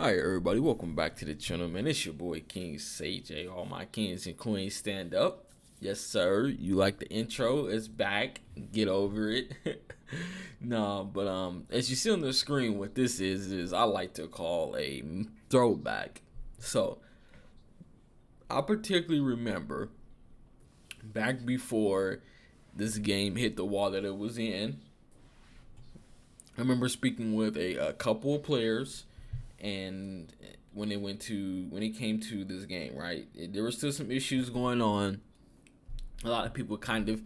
Hi everybody, welcome back to the channel, man. It's your boy King Sage. All my kings and queens stand up. Yes, sir. You like the intro? It's back. Get over it. No, but as you see on the screen, what this is I like to call a throwback. So I particularly remember back before this game hit the wall that it was in. I remember speaking with a couple of players, and when it came to this game, right, there were still some issues going on. A lot of people kind of,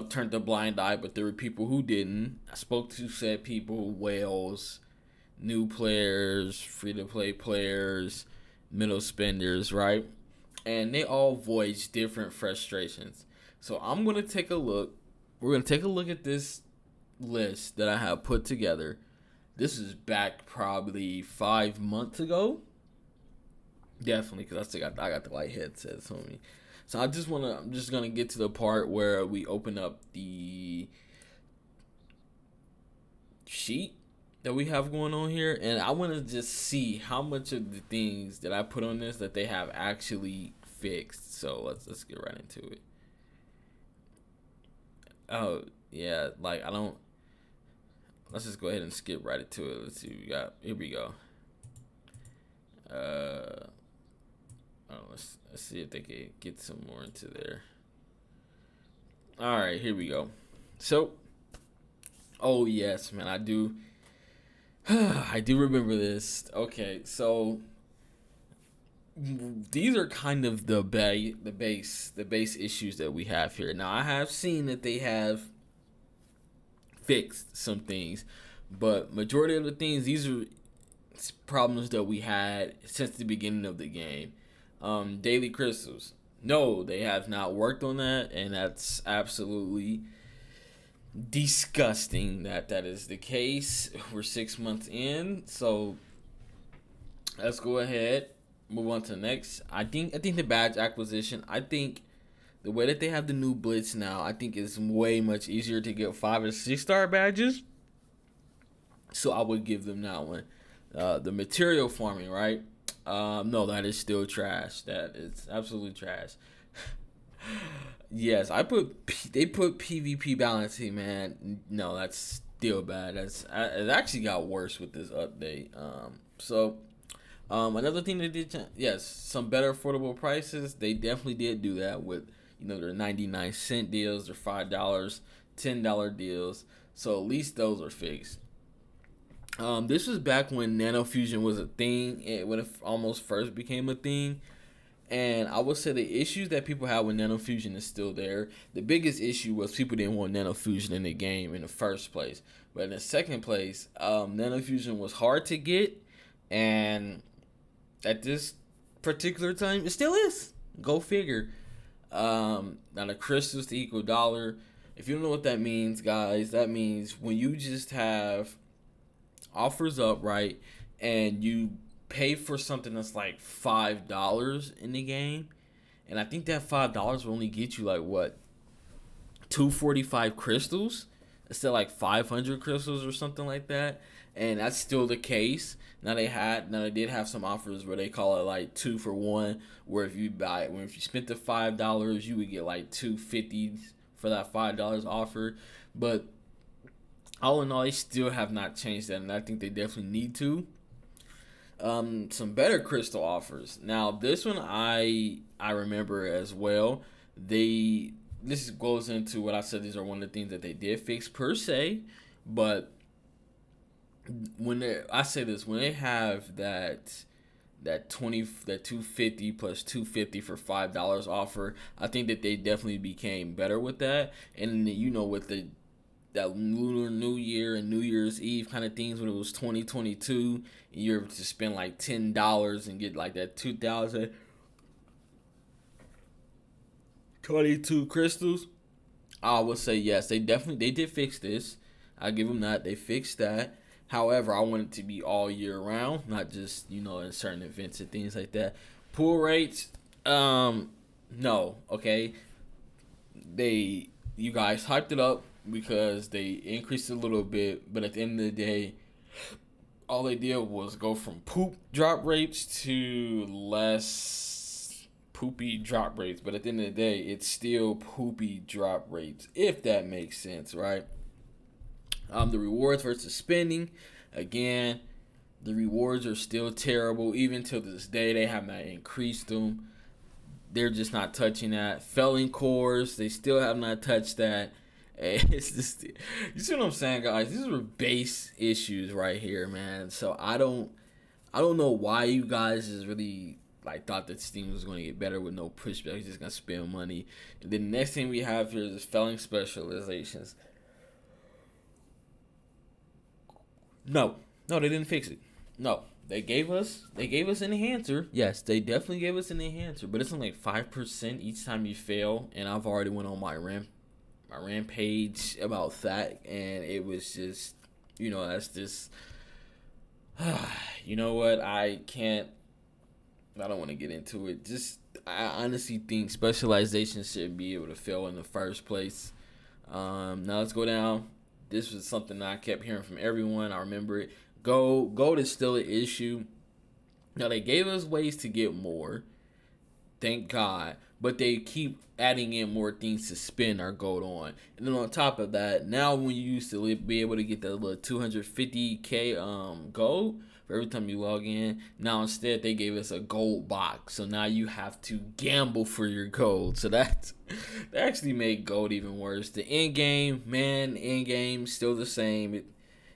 turned a blind eye, but there were people who didn't. I spoke to said people, whales, new players, free to play players, middle spenders, right? And they all voiced different frustrations. So I'm gonna take a look. We're gonna take a look at this list that I have put together. This is back probably 5 months ago. Definitely, because I got the light headsets on me. So I'm just gonna get to the part where we open up the sheet that we have going on here, and I want to just see how much of the things that I put on this that they have actually fixed. So let's get right into it. Oh yeah, like I don't. Let's just go ahead and skip right into it. Let's see what we got. Here we go. Uh, let's see if they can get some more into there. All right, here we go. So, oh yes, man, I do. I do remember this. Okay, so these are kind of the base issues that we have here. Now, I have seen that they have fixed some things, but majority of the things, these are problems that we had since the beginning of the game. Daily crystals, no, they have not worked on that, and that's absolutely disgusting that is the case. We're 6 months in, so let's go ahead, move on to the next. I think the badge acquisition, I think the way that they have the new blitz now, I think it's way much easier to get 5 or 6 star badges. So I would give them that one. The material farming, right? No, that is still trash. That is absolutely trash. Yes, they put PvP balancing, man. No, that's still bad. It actually got worse with this update. Another thing they did, yes, some better affordable prices. They definitely did do that with their 99 cent deals, their $5, $10 deals. So at least those are fixed. This was back when Nano Fusion was a thing, when it almost first became a thing. And I would say the issues that people had with Nano Fusion is still there. The biggest issue was people didn't want Nano Fusion in the game in the first place. But in the second place, Nano Fusion was hard to get, and at this particular time, it still is. Go figure. Now the crystals to equal dollar. If you don't know what that means, guys, that means when you just have offers up, right, and you pay for something that's like $5 in the game, and I think that $5 will only get you like what, 245 crystals instead of like 500 crystals or something like that. And that's still the case. Now they did have some offers where they call it like 2 for 1, where if you spent the $5, you would get like 250 for that $5 offer. But all in all, they still have not changed that, and I think they definitely need to. Some better crystal offers. Now this one I remember as well. This goes into what I said. These are one of the things that they did fix per se, but I say this, when they have that 250 plus 250 for $5 offer, I think that they definitely became better with that. And with that Lunar New Year and New Year's Eve kind of things, when it was 2022, and you're able to spend like $10 and get like that 2022 crystals. I would say yes, they did fix this. I give them that, they fixed that. However, I want it to be all year round, not just in certain events and things like that. Pool rates, no, okay. You guys hyped it up because they increased it a little bit, but at the end of the day, all they did was go from poop drop rates to less poopy drop rates. But at the end of the day, it's still poopy drop rates, if that makes sense, right? The rewards versus spending, again, the rewards are still terrible. Even to this day, they have not increased them. They're just not touching that. Felling cores, they still have not touched that. It's just, you see what I'm saying, guys? These are base issues right here, man. So I don't know why you guys is really like thought that Steam was going to get better with no pushback. He's just gonna spend money. And then the next thing we have here is felling specializations. No, no, they didn't fix it. No, they gave us an enhancer. Yes, they definitely gave us an enhancer, but it's only like 5% each time you fail. And I've already went on my rampage about that, and it was just, that's just, you know what? I don't want to get into it. Just, I honestly think specialization shouldn't be able to fail in the first place. Now let's go down. This was something that I kept hearing from everyone. I remember it. Gold is still an issue. Now they gave us ways to get more. Thank God. But they keep adding in more things to spend our gold on. And then on top of that, now when you used to be able to get that little 250k gold for every time you log in, now instead they gave us a gold box. So now you have to gamble for your gold. So that actually made gold even worse. The end game still the same.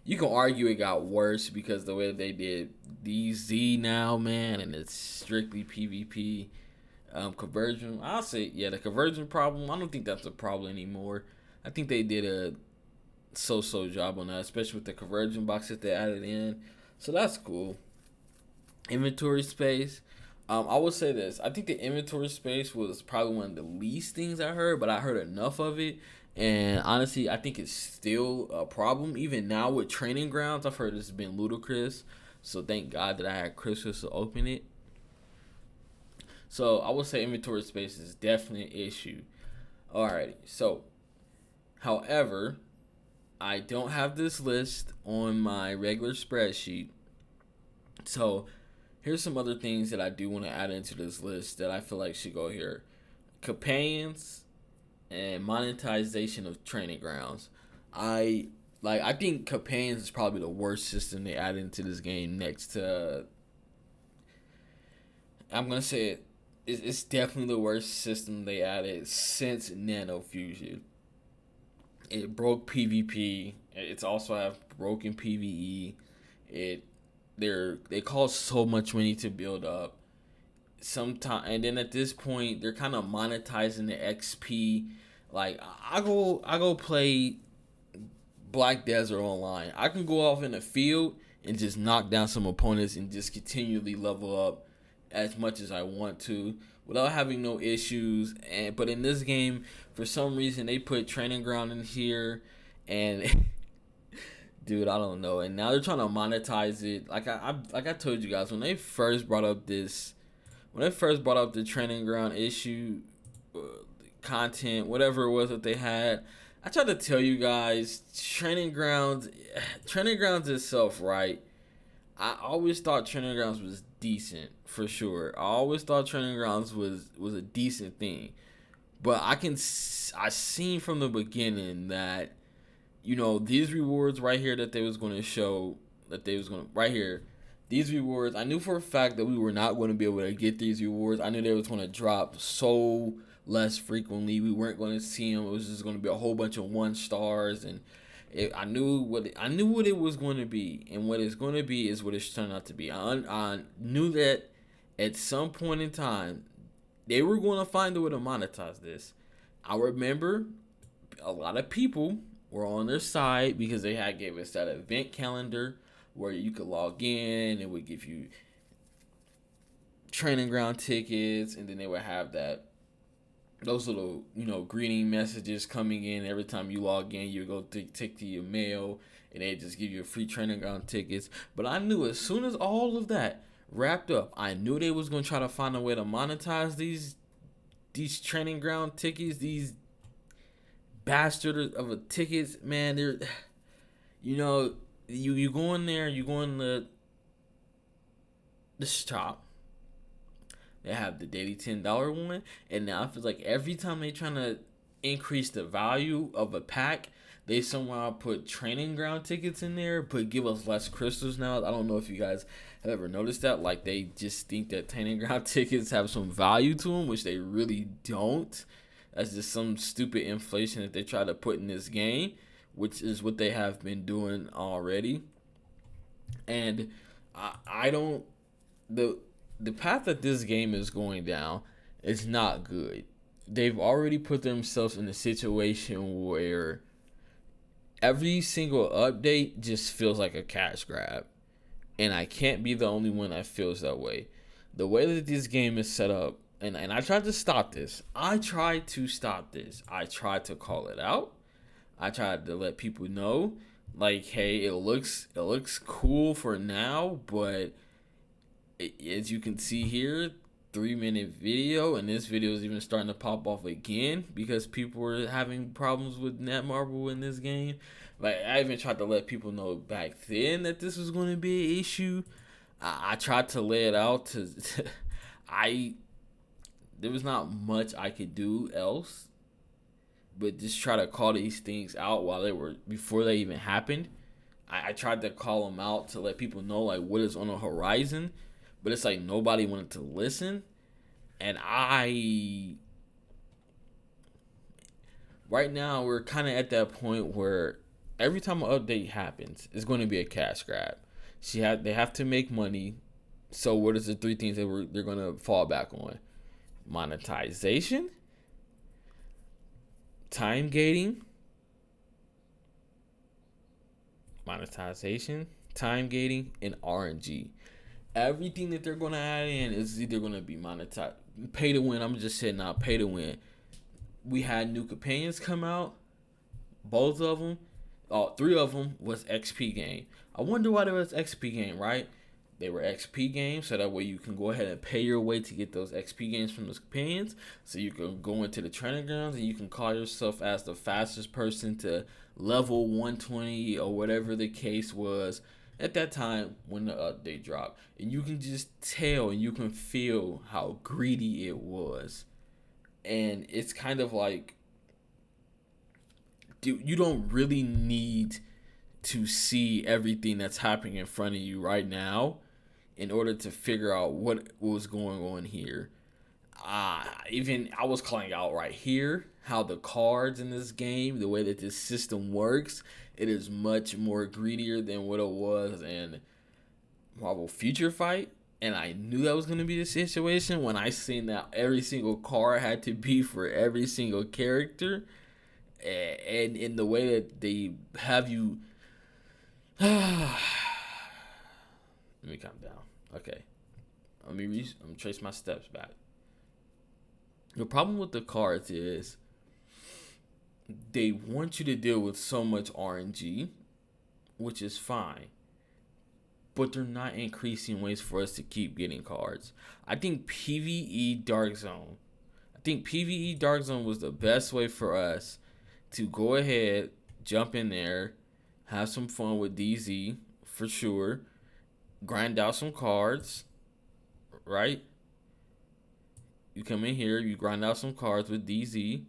You can argue it got worse because the way that they did DZ now, man, and it's strictly PvP. Conversion, I'll say, yeah, the conversion problem, I don't think that's a problem anymore. I think they did a so-so job on that, especially with the conversion box that they added in. So that's cool. Inventory space. I will say this. I think the inventory space was probably one of the least things I heard, but I heard enough of it. And honestly, I think it's still a problem. Even now with training grounds, I've heard it's been ludicrous. So thank God that I had Christmas to open it. So I would say inventory space is definitely an issue. Alrighty. So, however, I don't have this list on my regular spreadsheet. So here's some other things that I do want to add into this list that I feel like should go here. Companions and monetization of training grounds. I think companions is probably the worst system they added into this game next to, I'm going to say it. It's definitely the worst system they added since Nano Fusion. It broke PvP. It's also have broken PvE. They cost so much money to build up. And then at this point they're kind of monetizing the XP. Like I go play Black Desert online. I can go off in the field and just knock down some opponents and just continually level up as much as I want to without having no issues. But in this game, for some reason, they put training ground in here, and dude, I don't know. And now they're trying to monetize it. Like I told you guys, when they first brought up the training ground issue, content, whatever it was that they had, I tried to tell you guys, training grounds itself, right? I always thought training grounds was decent for sure. I always thought training grounds was a decent thing, but I seen from the beginning that these rewards right here that they was going to show right here. These rewards, I knew for a fact that we were not going to be able to get these rewards. I knew they was going to drop so less frequently. We weren't going to see them. It was just going to be a whole bunch of 1 stars and. I knew what it was going to be, and what it's going to be is what it's turned out to be. I knew that at some point in time they were going to find a way to monetize this. I remember a lot of people were on their side because they gave us that event calendar where you could log in. It would give you training ground tickets, and then they would have those little, greeting messages coming in every time you log in. You go take to your mail, and they just give you a free training ground tickets. But I knew as soon as all of that wrapped up, I knew they was gonna try to find a way to monetize these training ground tickets. These bastards of a tickets, man. They're, you go in there, you go in the shop. They have the daily $10 one, and now I feel like every time they trying to increase the value of a pack, they somehow put training ground tickets in there, but give us less crystals now. I don't know if you guys have ever noticed that. Like, they just think that training ground tickets have some value to them, which they really don't. That's just some stupid inflation that they try to put in this game, which is what they have been doing already. And I don't the path that this game is going down is not good. They've already put themselves in a situation where every single update just feels like a cash grab. And I can't be the only one that feels that way. The way that this game is set up, and I tried to stop this. I tried to call it out. I tried to let people know, like, hey, it looks cool for now, but as you can see here, 3-minute video, and this video is even starting to pop off again because people were having problems with Netmarble in this game. Like, I even tried to let people know back then that this was going to be an issue. I tried to lay it out to there was not much I could do else but just try to call these things out before they even happened. I tried to call them out to let people know like what is on the horizon, but it's like nobody wanted to listen. And right now we're kind of at that point where every time an update happens, it's going to be a cash grab. They have to make money. So what is the three things that they're going to fall back on? Monetization, time gating, and RNG. Everything that they're going to add in is either going to be monetized. Pay to win. I'm just saying now, pay to win. We had new companions come out. Both of them, three of them was XP game. I wonder why there was XP game, right? They were XP games, so that way you can go ahead and pay your way to get those XP games from those companions. So you can go into the training grounds and you can call yourself as the fastest person to level 120 or whatever the case was at that time when the update dropped. And you can just tell and you can feel how greedy it was. And it's kind of like, dude, you don't really need to see everything that's happening in front of you right now in order to figure out what was going on here. Even I was calling out right here how the cards in this game, the way that this system works, it is much more greedier than what it was in Marvel Future Fight. And I knew that was going to be the situation when I seen that every single card had to be for every single character. And in the way that they have you... Let me calm down. Okay. Let me trace my steps back. The problem with the cards is they want you to deal with so much RNG, which is fine. But they're not increasing ways for us to keep getting cards. I think PvE Dark Zone was the best way for us to go ahead, jump in there, have some fun with DZ for sure, grind out some cards, right? You come in here, you grind out some cards with DZ,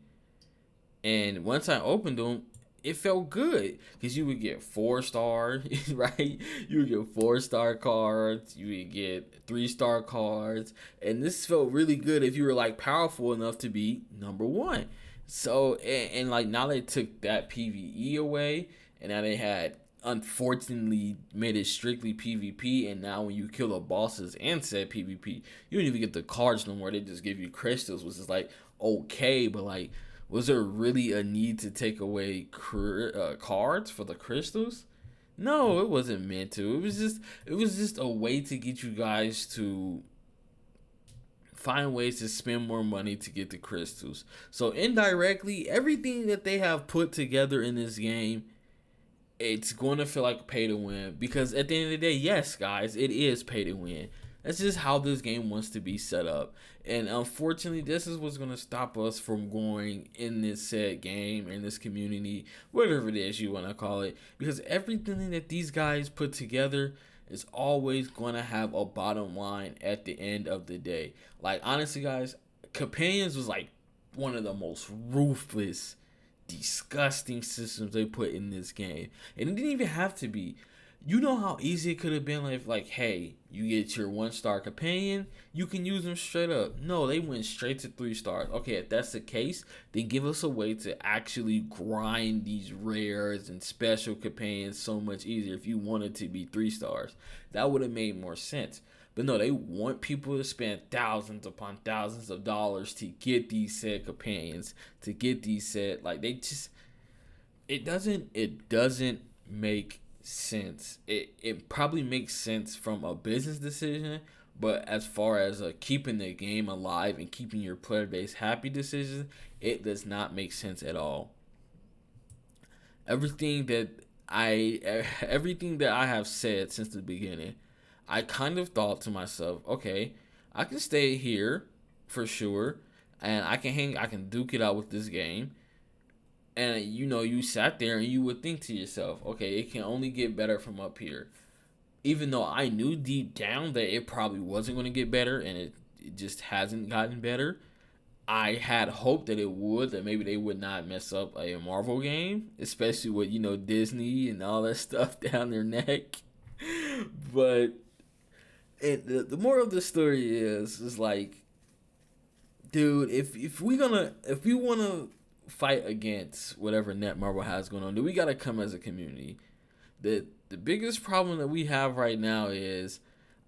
and once I opened them, it felt good because you would get 4-star, right? You would get 4-star cards, you would get 3-star cards, and this felt really good if you were like powerful enough to be number 1. So and like now they took that PvE away, and now they had unfortunately made it strictly PvP. And now when you kill the bosses and said PvP, you don't even get the cards no more. They just give you crystals, which is like okay, but like, was there really a need to take away cards for the crystals? No, it wasn't meant to. It was just a way to get you guys to find ways to spend more money to get the crystals. So indirectly, everything that they have put together in this game, it's going to feel like pay to win. Because at the end of the day, yes, guys, it is pay to win. That's just how this game wants to be set up. And unfortunately, this is what's going to stop us from going in this said game, in this community, whatever it is you want to call it. Because everything that these guys put together is always going to have a bottom line at the end of the day. Like, honestly, guys, Companions was like one of the most ruthless, disgusting systems they put in this game. And it didn't even have to be. You know how easy it could have been if, like, hey, you get your 1-star companion, you can use them straight up. No, they went straight to 3 stars. Okay, if that's the case, then give us a way to actually grind these rares and special companions so much easier if you wanted to be 3 stars. That would have made more sense. But no, they want people to spend thousands upon thousands of dollars to get these said companions, to get these said, like, they just, it doesn't make sense. It probably makes sense from a business decision, but as far as keeping the game alive and keeping your player base happy decisions, it does not make sense at all. Everything that everything that I have said since the beginning, I kind of thought to myself, okay, I can stay here for sure, and I can duke it out with this game. And you sat there and you would think to yourself, okay, it can only get better from up here. Even though I knew deep down that it probably wasn't going to get better, and it just hasn't gotten better. I had hope that it would, that maybe they would not mess up a Marvel game, especially with, Disney and all that stuff down their neck. But the moral of the story is like, dude, if we want to fight against whatever Netmarble has going on, we got to come as a community. The biggest problem that we have right now is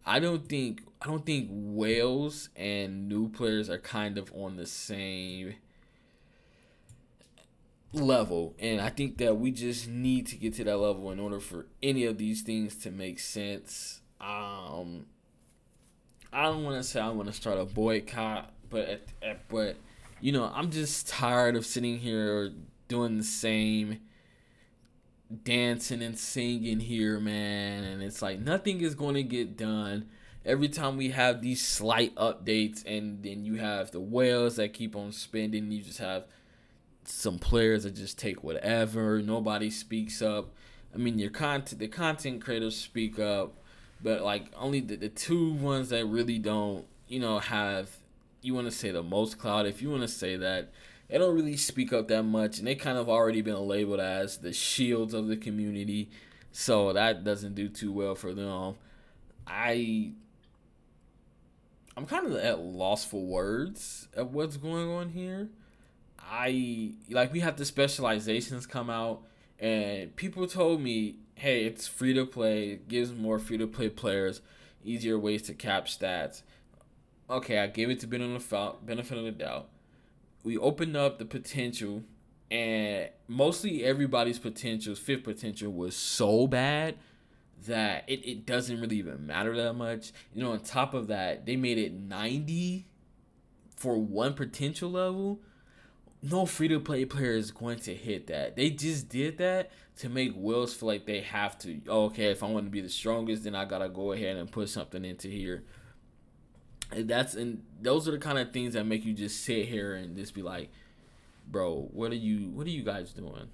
I don't think whales and new players are kind of on the same level, and I think that we just need to get to that level in order for any of these things to make sense. I don't want to say I want to start a boycott, but I'm just tired of sitting here doing the same dancing and singing here, man. And it's like nothing is going to get done. Every time we have these slight updates, and then you have the whales that keep on spending. You just have some players that just take whatever. Nobody speaks up. I mean, the content creators speak up, but like only the two ones that really don't, have, you want to say, the most clout, if you want to say that, they don't really speak up that much, and they kind of already been labeled as the shields of the community, so that doesn't do too well for them. I'm kind of at loss for words of what's going on here. We have the specializations come out, and people told me, hey, it's free to play, it gives more free to play players easier ways to cap stats. Okay, I gave it to benefit of the doubt. We opened up the potential, and mostly everybody's fifth potential was so bad that it doesn't really even matter that much. On top of that, they made it 90 for one potential level. No free-to-play player is going to hit that. They just did that to make Wills feel like they have to. Oh, okay, if I want to be the strongest, then I got to go ahead and put something into here. And those are the kind of things that make you just sit here and just be like, bro, what are you guys doing?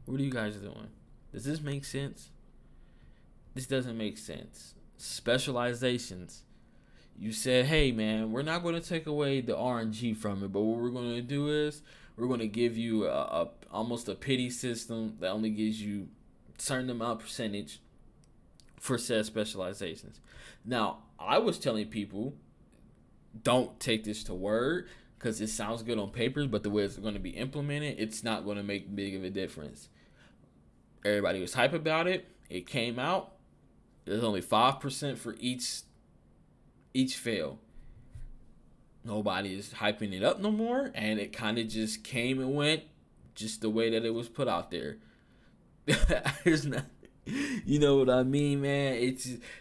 What are you guys doing? Does this make sense? This doesn't make sense. Specializations. You said, hey man, we're not going to take away the RNG from it, but what we're going to do is we're going to give you almost a pity system that only gives you a certain amount percentage for said specializations. Now, I was telling people, don't take this to word because it sounds good on paper, but the way it's going to be implemented, it's not going to make big of a difference. Everybody was hype about it. It came out. There's only 5% for each fail. Nobody is hyping it up no more, and it kind of just came and went just the way that it was put out there. There's not, you know what I mean, man?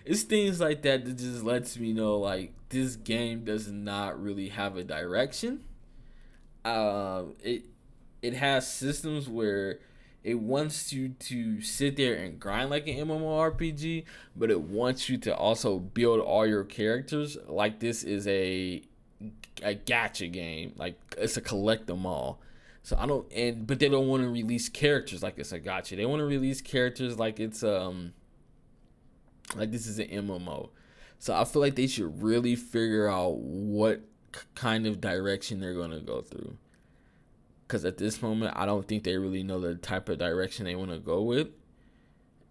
It's things like that just lets me know, like, this game does not really have a direction. It has systems where It wants you to sit there and grind like an MMORPG, but it wants you to also build all your characters like this is a gacha game. Like it's a collect them all. So I don't but they don't want to release characters like it's a gacha. They want to release characters like it's like this is an MMO. So I feel like they should really figure out what kind of direction they're going to go through. Because at this moment, I don't think they really know the type of direction they want to go with.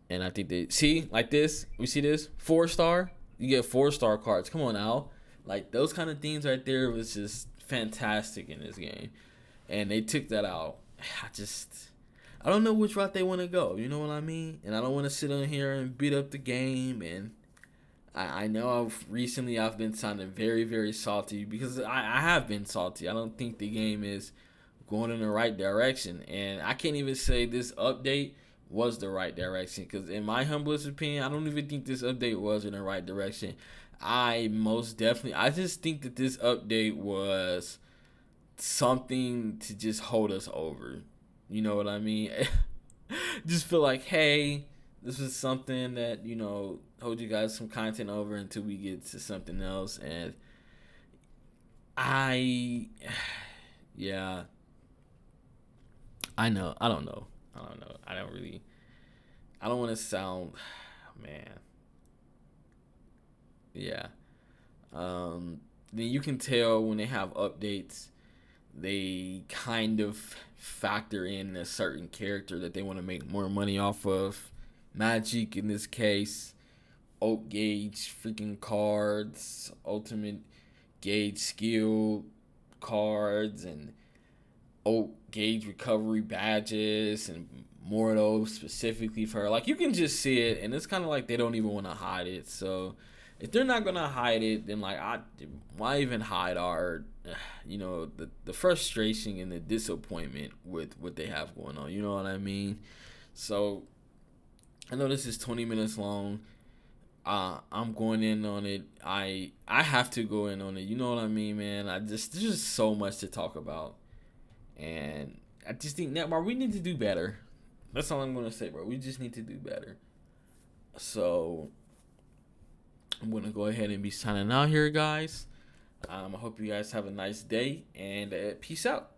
And I think they see like this. We see this 4-star. You get 4-star cards. Come on now, like those kind of things right there was just fantastic in this game, and they took that out. I don't know which route they want to go. You know what I mean? And I don't want to sit on here and beat up the game. And I know I've been sounding very, very salty because I have been salty. I don't think the game is going in the right direction, and I can't even say this update was the right direction because in my humblest opinion, I don't even think this update was in the right direction. I just think that this update was something to just hold us over. You know what I mean? Just feel like, hey, this is something that, hold you guys some content over until we get to something else. And yeah, I know. I don't know. I don't want to sound, man. Yeah. Then you can tell when they have updates, they kind of factor in a certain character that they want to make more money off of. Magic in this case, Oak Gauge freaking cards, Ultimate Gauge skill cards, and Oak Gauge recovery badges, and more of those specifically for her. Like you can just see it, and it's kind of like they don't even want to hide it. So if they're not gonna hide it, then why even hide our, the frustration and the disappointment with what they have going on. You know what I mean? So I know this is 20 minutes long. I'm going in on it. I have to go in on it. You know what I mean, man? There's just so much to talk about, and I just think Netmarble, we need to do better. That's all I'm gonna say, bro. We just need to do better. So I'm gonna go ahead and be signing out here, guys. I hope you guys have a nice day, and peace out.